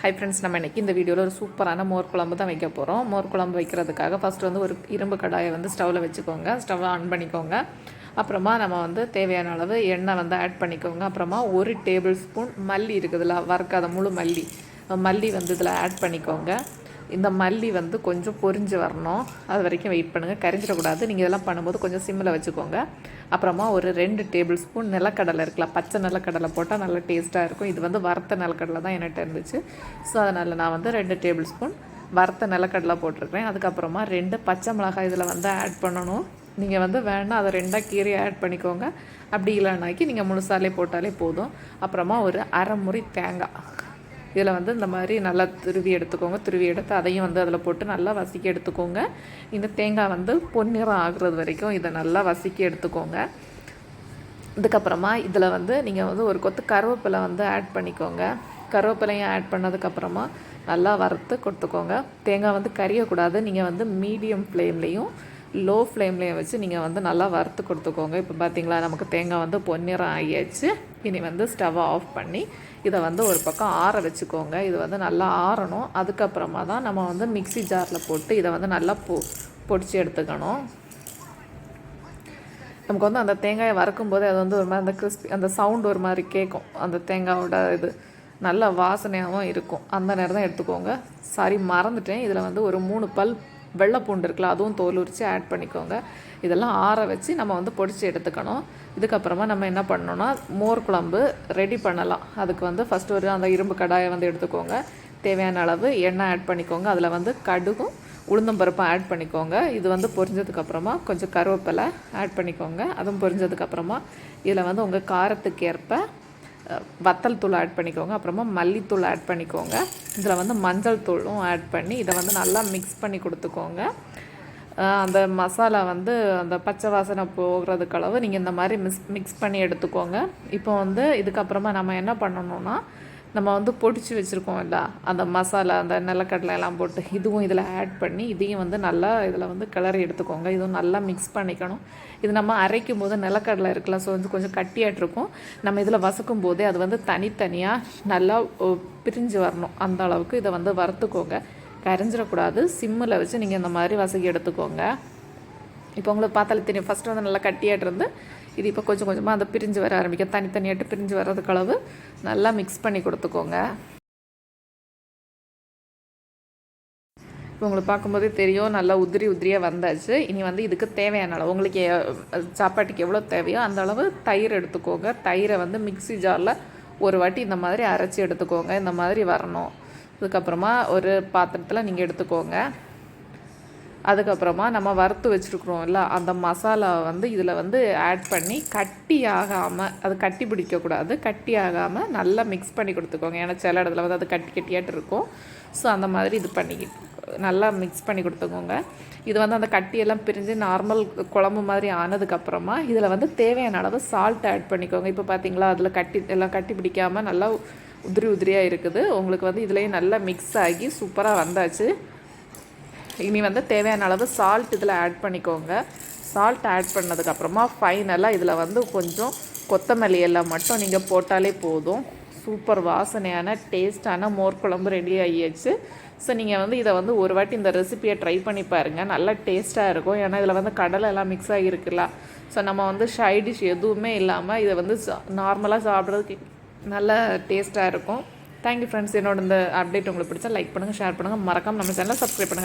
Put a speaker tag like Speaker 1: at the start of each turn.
Speaker 1: Hi friends, நம்ம இன்றைக்கி இந்த வீடியோவில் ஒரு சூப்பரான மோர் குழம்பு தான் வைக்க போகிறோம். மோர் குழம்பு வைக்கிறதுக்காக ஃபஸ்ட்டு வந்து ஒரு இரும்பு கடாயை வந்து ஸ்டவ்வில் வச்சுக்கோங்க. ஸ்டவ்வை ஆன் பண்ணிக்கோங்க. அப்புறமா நம்ம வந்து தேவையான அளவு எண்ணெய் வந்து ஆட் பண்ணிக்கோங்க. அப்புறமா 1 டேபிள் ஸ்பூன் மல்லி இருக்குதுல்ல, வறுக்காத முழு மல்லி வந்து இதில் ஆட் பண்ணிக்கோங்க. இந்த மல்லி வந்து கொஞ்சம் பொரிஞ்சு வரணும், அது வரைக்கும் வெயிட் பண்ணுங்கள். கரிஞ்சிடக்கூடாது. நீங்கள் இதெல்லாம் பண்ணும்போது கொஞ்சம் சிம்மில் வச்சுக்கோங்க. அப்புறமா ஒரு 2 டேபிள் ஸ்பூன் நிலக்கடலை இருக்கலாம், பச்சை நிலக்கடலை போட்டால் நல்லா டேஸ்ட்டாக இருக்கும். இது வந்து வறுத்த நிலக்கடலை தான் என்கிட்ட இருந்துச்சு. ஸோ அதனால் நான் வந்து 2 டேபிள் ஸ்பூன் வறுத்த நிலக்கடலை போட்டிருக்கிறேன். அதுக்கப்புறமா 2 பச்சை மிளகாய் இதில் வந்து ஆட் பண்ணணும். நீங்கள் வந்து வேணால் அதை 2 கீரை ஆட் பண்ணிக்கோங்க. அப்படி இல்லைனாக்கி நீங்கள் முழுசாலே போட்டாலே போதும். அப்புறமா ஒரு அரை முறி தேங்காய் இதில் வந்து இந்த மாதிரி நல்லா துருவி எடுத்துக்கோங்க. துருவி எடுத்து அதையும் வந்து அதில் போட்டு நல்லா வதக்கி எடுத்துக்கோங்க. இந்த தேங்காய் வந்து பொன்னிறம் ஆகுறது வரைக்கும் இதை நல்லா வதக்கி எடுத்துக்கோங்க. இதுக்கப்புறமா இதில் வந்து நீங்கள் வந்து ஒரு கொத்து கருவேப்பிலை வந்து ஆட் பண்ணிக்கோங்க. கருவேப்பிலையும் ஆட் பண்ணதுக்கப்புறமா நல்லா வறுத்து கொடுத்துக்கோங்க. தேங்காய் வந்து கரியக்கூடாது. நீங்கள் வந்து மீடியம் ஃப்ளேம்லேயும் லோ ஃப்ளேம்லேயும் வச்சு நீங்கள் வந்து நல்லா வறுத்து கொடுத்துக்கோங்க. இப்போ பார்த்தீங்களா, நமக்கு தேங்காய் வந்து பொன்னிறம் ஆகியாச்சு. இனி வந்து ஸ்டவ்வை ஆஃப் பண்ணி இதை வந்து ஒரு பக்கம் ஆற வச்சுக்கோங்க. இது வந்து நல்லா ஆறணும். அதுக்கப்புறமா தான் நம்ம வந்து மிக்ஸி ஜாரில் போட்டு இதை வந்து நல்லா பொடிச்சு எடுத்துக்கணும். நமக்கு வந்து அந்த தேங்காயை வறுக்கும்போது அது வந்து ஒரு மாதிரி அந்த கிறிஸ்பி அந்த சவுண்ட் ஒரு மாதிரி கேட்கும். அந்த தேங்காயோட இது நல்ல வாசனையாகவும் இருக்கும். அந்த நேரம் தான் எடுத்துக்கோங்க. சாரி, மறந்துட்டேன். இதில் வந்து ஒரு 3 பல் வெள்ளை பூண்டு இருக்குல்ல, அதுவும் தோல் உரித்து ஆட் பண்ணிக்கோங்க. இதெல்லாம் ஆற வச்சு நம்ம வந்து பொடிச்சு எடுத்துக்கணும். இதுக்கப்புறமா நம்ம என்ன பண்ணணும்னா மோர் குழம்பு ரெடி பண்ணலாம். அதுக்கு வந்து ஃபஸ்ட்டு ஒரு அந்த இரும்பு கடாயை வந்து எடுத்துக்கோங்க. தேவையான அளவு எண்ணெய் ஆட் பண்ணிக்கோங்க. அதில் வந்து கடுகும் உளுந்தம்பருப்பும் ஆட் பண்ணிக்கோங்க. இது வந்து பொரிஞ்சதுக்கப்புறமா கொஞ்சம் கருவேப்பிலை ஆட் பண்ணிக்கோங்க. அதுவும் பொரிஞ்சதுக்கப்புறமா இதில் வந்து உங்கள் காரத்துக்கு ஏற்ப வத்தல் தூள் ஆட் பண்ணிக்கோங்க. அப்புறமா மல்லித்தூள் ஆட் பண்ணிக்கோங்க. இதில் வந்து மஞ்சள் தூளும் ஆட் பண்ணி இதை வந்து நல்லா மிக்ஸ் பண்ணி கொடுத்துக்கோங்க. அந்த மசாலா வந்து அந்த பச்சை வாசனை போகிறதுக்கு அளவு நீங்கள் இந்த மாதிரி மிக்ஸ் பண்ணி எடுத்துக்கோங்க. இப்போ வந்து இதுக்கப்புறமா நம்ம என்ன பண்ணணும்னா, நம்ம வந்து பொடிச்சு வச்சுருக்கோம் இல்லை அந்த மசாலா, அந்த நிலக்கடலை எல்லாம் போட்டு இதுவும் இதில் ஆட் பண்ணி இதையும் வந்து நல்லா இதில் வந்து கிளறி எடுத்துக்கோங்க. இதுவும் நல்லா மிக்ஸ் பண்ணிக்கணும். இது நம்ம அரைக்கும் போது நிலக்கடலை இருக்குல்ல, ஸோ வந்து கொஞ்சம் கட்டியாட்டு இருக்கும். நம்ம இதில் வசக்கும் போதே அது வந்து தனித்தனியாக நல்லா பிரிஞ்சு வரணும். அந்த அளவுக்கு இதை வந்து வறுத்துக்கோங்க. கரைஞ்சிடக்கூடாது. சிம்மில் வச்சு நீங்கள் இந்த மாதிரி வசக்கி எடுத்துக்கோங்க. இப்போ உங்களுக்கு பார்த்தாலே தெரியும், ஃபஸ்ட்டு வந்து நல்லா கட்டியாட்டு இருந்து இது இப்போ கொஞ்சம் கொஞ்சமாக அந்த பிரிஞ்சு வர ஆரம்பிக்கும். தனித்தனியாட்டு பிரிஞ்சு வர்றதுக்கு அளவு நல்லா மிக்ஸ் பண்ணி கொடுத்துக்கோங்க. இப்போ உங்களுக்கு பார்க்கும்போதே தெரியும், நல்லா உதிரியாக வந்தாச்சு. இனி வந்து இதுக்கு தேவையான அளவு உங்களுக்கு சாப்பாட்டுக்கு எவ்வளோ தேவையோ அந்த அளவு தயிர் எடுத்துக்கோங்க. தயிரை வந்து மிக்ஸி ஜாரில் ஒரு வாட்டி இந்த மாதிரி அரைச்சி எடுத்துக்கோங்க. இந்த மாதிரி வரணும். அதுக்கப்புறமா ஒரு பாத்திரத்தில் நீங்கள் எடுத்துக்கோங்க. அதுக்கப்புறமா நம்ம வறுத்து வச்சுருக்குறோம்ல அந்த மசாலாவை வந்து இதில் வந்து ஆட் பண்ணி கட்டி ஆகாமல், அது கட்டி பிடிக்கக்கூடாது, கட்டி ஆகாமல் நல்லா மிக்ஸ் பண்ணி கொடுத்துக்கோங்க. ஏன்னா சில இடத்துல வந்து அது கட்டியாட்டு இருக்கும். ஸோ அந்த மாதிரி இது பண்ணி நல்லா மிக்ஸ் பண்ணி கொடுத்துக்கோங்க. இது வந்து அந்த கட்டியெல்லாம் பிரிஞ்சு நார்மல் குழம்பு மாதிரி ஆனதுக்கப்புறமா இதில் வந்து தேவையான அளவு சால்ட் ஆட் பண்ணிக்கோங்க. இப்போ பார்த்தீங்களா, அதில் எல்லாம் கட்டி பிடிக்காமல் நல்லா உதிரியாக இருக்குது. உங்களுக்கு வந்து இதுலேயும் நல்லா மிக்ஸ் ஆகி சூப்பராக வந்தாச்சு. இனி வந்து தேவையான அளவு சால்ட் இதில் ஆட் பண்ணிக்கோங்க. சால்ட் ஆட் பண்ணதுக்கப்புறமா ஃபைனலாக இதில் வந்து கொஞ்சம் கொத்தமல்லி எல்லாம் மட்டும் நீங்கள் போட்டாலே போதும். சூப்பர் வாசனையான டேஸ்டான மோர் குழம்பு ரெடி ஆகியாச்சு. ஸோ நீங்கள் வந்து இதை வந்து ஒரு வாட்டி இந்த ரெசிபியை ட்ரை பண்ணி பாருங்கள். நல்லா டேஸ்ட்டாக இருக்கும். ஏன்னா இதில் வந்து கடலை எல்லாம் மிக்ஸ் ஆகியிருக்குல்ல. ஸோ நம்ம வந்து சைடிஷ் எதுவுமே இல்லாமல் இதை வந்து நார்மலாக சாப்பிட்றதுக்கு நல்லா டேஸ்ட்டாக இருக்கும். Thank you friends. என்னோட இந்த அப்டேட் உங்களுக்கு பிடிச்சா லைக் பண்ணுங்கள், ஷேர் பண்ணுங்கள், மறக்காமல் நம்ம சேனலை சப்ஸ்கிரைப் பண்ணுங்கள்.